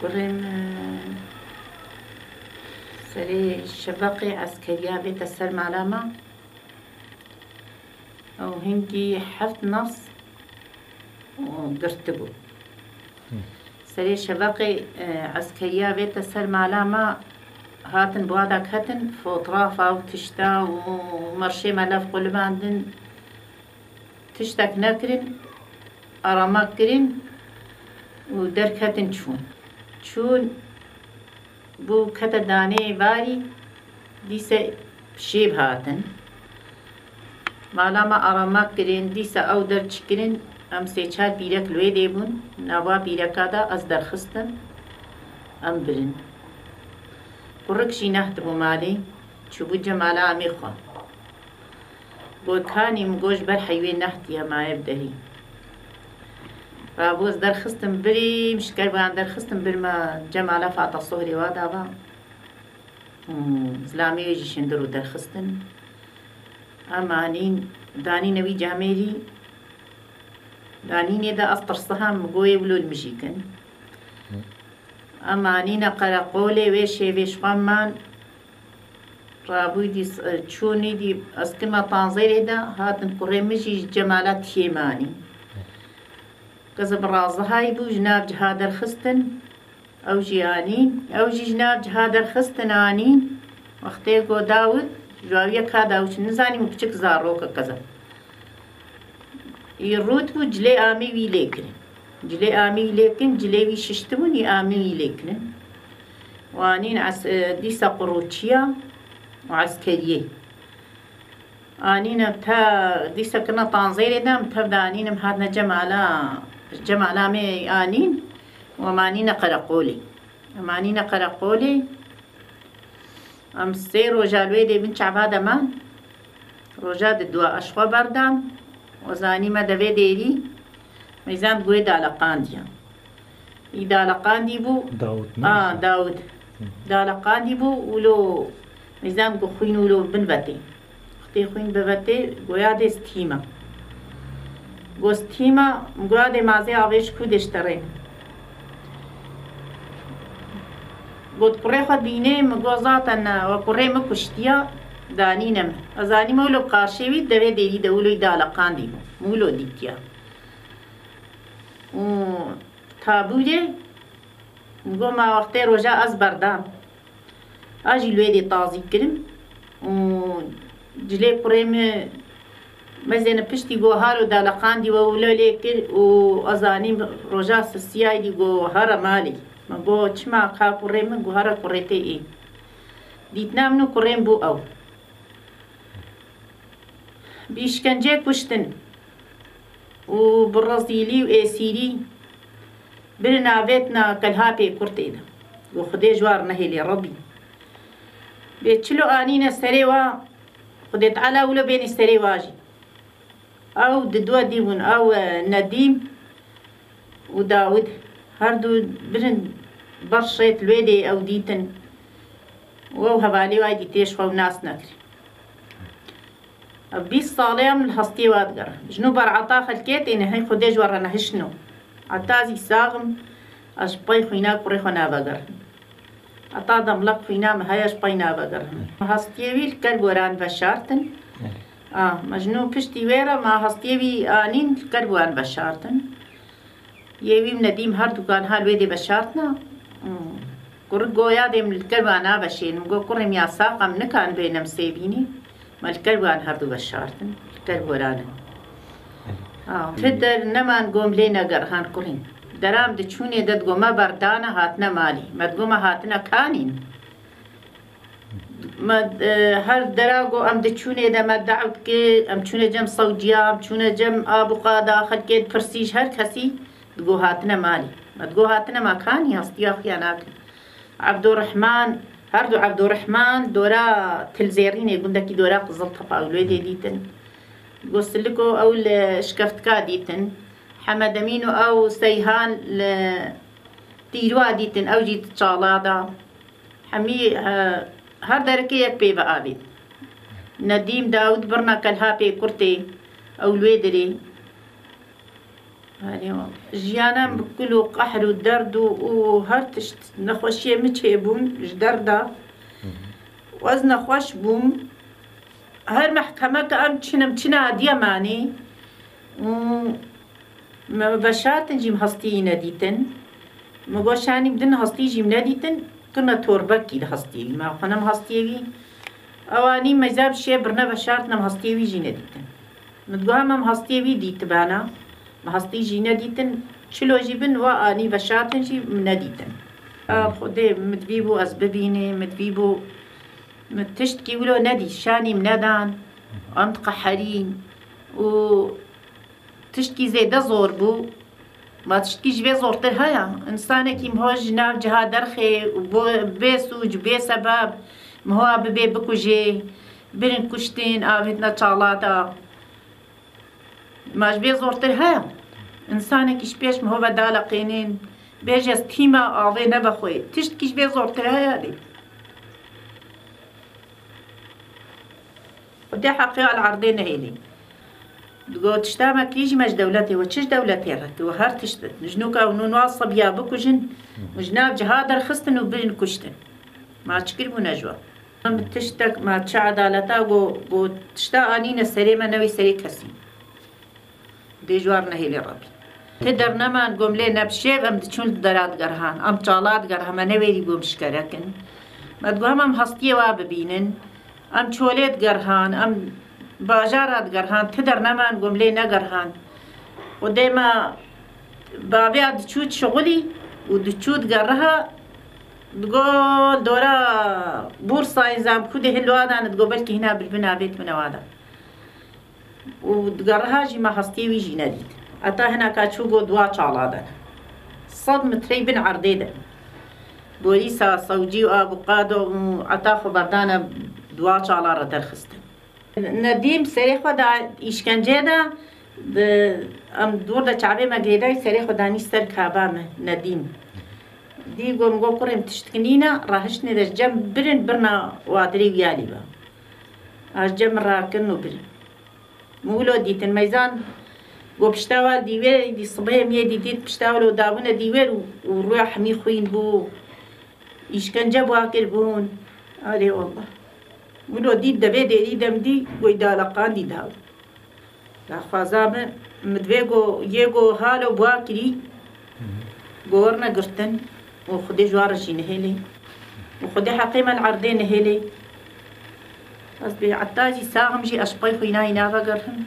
كرم سري شبقي عسكرية بيت السر معلمة أو هنجي حفت نص وقرتبو سري شبقي عسكرية بيت السر معلمة هاتن بوادك هاتن فوطرافة وتشتا ومرشي ملف قلباندن تشتك نكرن أرامك كرن ودرك هاتن شون بو كتا داني باري ديسا شيب هاتن مالاما أرامك كرن ديسا أو درچ كرن ام سيچار بيرك لوي ديبون نوا بيركا دا از درخستن ام برن قرقشي نهتبو مالي چوبو جمالا امي خوا بو كاني مگوش بر حيوين نهتيا ما يبدهي رابوز درخستن بري مشكر بان درخستن برما جمالا فاتا صهري وادابا زلامي ويجي شندرو درخستن امانين داني نوي جاميري دانيني دا أسطر صهام مقوي بلو المشيكن أمانينا قرقولي ويشي ويش غمان رابوي دي تشوني دي أسكما تنظيري دا هاتن كريمشي جمالات هيماني قزب رازهاي بو جناب جهاد الخستن أو جيانين أو جي جناب جهاد الخستن آنين وقتيقو داود جواوية كاداوش نزاني مبچك زاروكا كذا يروت بو جلي آمي وي ليكن جلي آمي ليكن جلي وي ششتموني آمي وي ليكن وانين ديسا قروتشيا وعسكرية آنين بتا ديسا كنا تنظيري دام تبدانين مهادنا جمالا مي آنين ومانين قرقولي ام سي روجالوي دي بن شعبادا مان روجاد الدواء أشخوا بردام وزاني ما دبي ديري ميزان بقوي دالقانديا دالقاندي بو داود دالقاندي بو ولو ميزان بقو خوين ولو بنبتي اختي خوين ببتي قويا دي ستيما قو ستيما مقويا دي مازي عويش كودش ترين قد قري خد بيني مقو ذاتن وقري مكشتيا دانينم ازاني مولو قارشيوي دبي ديري دولو دالقاندي مولو ديتيا و تابوده مقو ما وقتي روجا از بردام اجي لوي دي طازي كرم و جلي قريم مزين بشتي قو هارو دالقاندي وولو ليكر و ازاني روجا سسياي دي قو هارا مالي مقو چما قا قريم قو هارا قريتي اي ديتنا منو قريم بو او بيشكنجه كشتن وبالرزيلي واسيري برنا بيتنا كالهابي كورتيدا وخدي جوار نهيلي ربي بيتشلو آنينا سريوا خدي تعالى ولو بين السريواجي او ددوا ديبون او نديم وداود هردو برن برشيت الويدي او ديتن وو هبالي وايدي تيشخوا وناس نكري بيس صاليم الهستي وادقر جنو برعطا خلكيت إن هاي خديج ورنا هشنو عتازي ساغم أشباي خوينا كوري خونا بقر عطا دملق خوينا مهاي أشباينا بقر هستيوي الكلب وران بشارتن مجنو بشتي ويرا ما هستيوي آنين الكلب وران بشارتن يوي نديم هردو كان هالويدي بشارتنا قويا دي من الكلب أنا بشين مقو قرم يا ساقم نكان بينم سيبيني ما الكلب وان هردو بشارتن الكلب ورانا تدر نمان قوم لينا قرهان قرين درام دچوني دد قوما بردانا هاتنا مالي ما تقوما هاتنا كانين ما هر دراغو ام دچوني دا ما دعوت كي ام چونه جم صوجيا ام چونه جم ابو قادا خد كيد فرسيش هر كسي تقو هاتنا مالي ما تقو هاتنا ما كاني هستيا خياناك عبد الرحمن هردو عبد الرحمن دورا تلزيريني قندكي دورا قزل طفاولو ديتن قوستلكو او شكفتكا ديتن حمد امينو او سيهان تيروا ديتن او جيت تشالادا حمي هر دركيك بيبا آبيد نديم داود برنا كالهابي كورتي او الويدري يعني جيانا بكل قحر ودرد وهرتش نخوشي متشيبون جدردا وزن خوش بوم هر محكمة كأم تشنا دياماني ما بشارتن جيم هستي نديتن مگوشانی بدن هستی جیم ندیتن کنا توربکی ده هستی ما خنم هستیوی اوانی مزاب شی برنا بشارت نم هستیوی جی ندیتن مدگوهم هم هستیوی دیت بانا ما هستی جی ندیتن چلو جیبن و آنی بشارتن جی ندیتن خوده مدبیبو از ببینه مدبیبو متشتكي ولو ندي شاني مندان أنت قحرين و تشتكي زي زور بو ما تشتكي جبي زورتر هيا إنسانك مهوج ناف جها درخي بيسوج بسبب مهو ببي بكوجي بين كشتين آفتنا تشالاتا ما جبي زورتر هيا إنسانك إشبيش مهو بدالا قينين بيجي تيما آوي نبخوي تشتكي جبي زورتر هيا دي ودي حقيقة العرضين هيلي تقول تشتامة كيجي ماش دولتي وتشش دولتي رك وهر تشتت نجنوكا ونواص صبيا بكوجن وجناب جهادر خستن وبين كشتن ما تشكر بنجوا ما تشتك ما تش عدالتا جو تشتا انينا سريمة نوي سري كسي دي جوارنا هيلي ربي تدر نما نقوم لينا بشيب ام تشون درات قرهان ام طالات قرها ما نويري بوم شكركن ما تقول هم هستيه واببينن ام چولت گرهان ام باجارات گرهان تدر نمان گمله نگرهان و دیما بابی دچود شغلی و دچود گرها تقول دورا بورصة إنزام كده هلوادان تقول بلكي هنا بالبنا بيت منوادا وتقرها جي ما هستي ويجي نديد أتا هنا كاتشوغو دوا شالادان صدمة تريبن عرديدا بوليسا صوجي وابو قادو أتا خبردانا دوا چالارا درخستن ندیم سری خدا ایشکنجه دا ام دور دا چعبه مگریدای سری خدا نیستر کابامه ندیم دی گم گو کرم تشتکنینا راهشنی در جم برنا وادری ویالی با از جم راکن و برن مولو دیتن میزان گو پشتاوال دیویر دی صبح میه دیدید پشتاوالو دابون دیویر و روی حمی خوین بو ایشکنجه بو آکر بون آره والله ولو ديد دبي ديدم دي ويدالقان دي داو لا خوازام مدويغو يغو هالو بواكري غورنا قرتن وخدي جوارجي نهيلي وخدي حقيمة العرضين نهيلي بس بعتاجي ساغم جي أشباي خويناي نافا قرهم